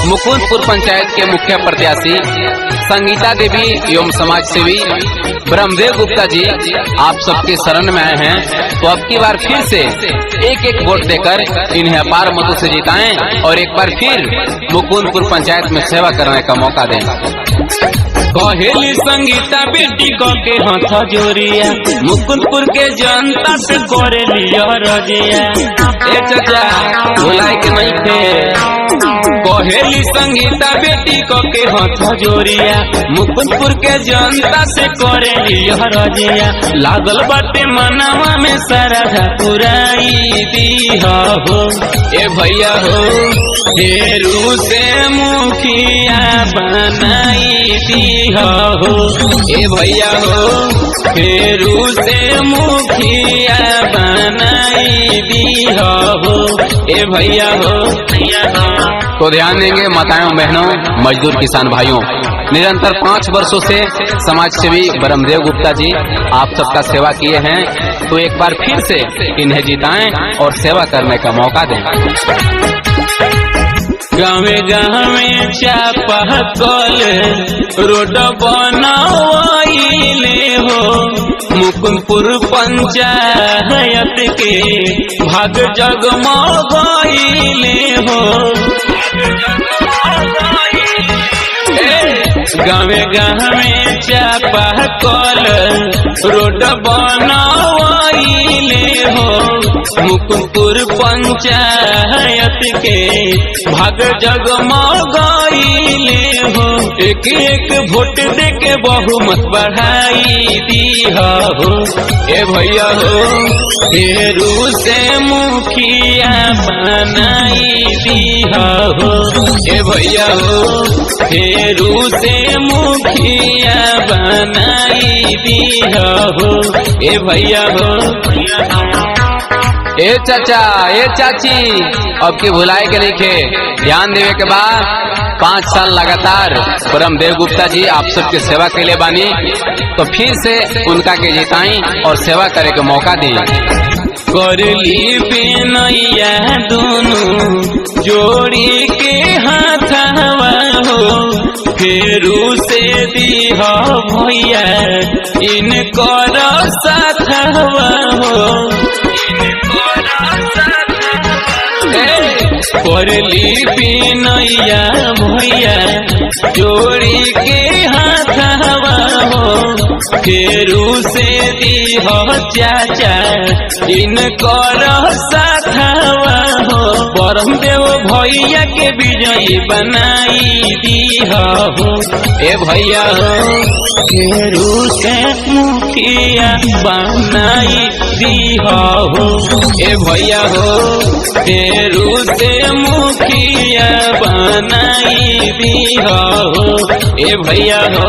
मुकुंदपुर पंचायत के मुखिया प्रत्याशी संगीता देवी एवं समाज सेवी ब्रह्मदेव गुप्ता जी आप सबके शरण में आए हैं। तो अब की बार फिर से एक वोट देकर इन्हें अपार मतों से जिताएं और एक बार फिर मुकुंदपुर पंचायत में सेवा करने का मौका दें। कहेली संगीता बेटी को के हाथ जोड़िया, मुकुंदपुर के जनता से करे लिया रजिया। ए चाचा भुलाए के नहीं थे। कहेली संगीता बेटी को के हाथ जोड़िया, मुकुंदपुर के जनता से करे लिया रजिया। लागल बाटे मनवा में सारा पुराई दीहा हो ए भैया हो, फेरू से मुखिया बनाई दीहा हो ए भैया हो, फेरू से मुखिया बनाई दीहा हो ए भैया हो। तो ध्यान देंगे माताओं बहनों मजदूर किसान भाइयों, निरंतर 5 वर्षों से समाज सेवी ब्रह्मदेव गुप्ता जी आप सबका सेवा किए हैं। तो एक बार फिर से इन्हें जिताएं और सेवा करने का मौका दें। गाँवे गाँवे चापा कल रोड बनवाइले हो, मुकुंदपुर पंचायत के भाग जगमगाइले हो। गाँवे गाँवे चापा कल रोड बनवाइले हो, मुकुंदपुर पंचायत के भाग जगमगाइले हो। एक एक वोट दे के बहुमत बढ़ाई दीहा हो ए भैया हो, फेरू से मुखिया बनाई दीहा हो ए भैया हो, फेरू से मुखिया बनाई दीहा हो ए भैया हो। ए चाचा ए चाची अब की भुलाए के नहीं खे, ध्यान देवे के बाद 5 साल लगातार ब्रह्मदेव गुप्ता जी आप सबके सेवा के लिए बानी। तो फिर से उनका के जिताई और सेवा करे के मौका दी। करली बेनैया दोनों जोड़ी के हाथवा हो, फेरू से दीहा भैया इनकर साथवा हो। करली बेनैया भैया जोड़ी के हाथवा हो, फेरू से दीहा चाचा इनकर साथवा हो। ब्रह्मदेव भैया के विजयी बनाई दीहा हो ए भैया हो, फेरू से मुखिया बनाई दीहा हो ए भैया हो, फेरू से मुखिया बनाई दीहा हो ए भैया हो।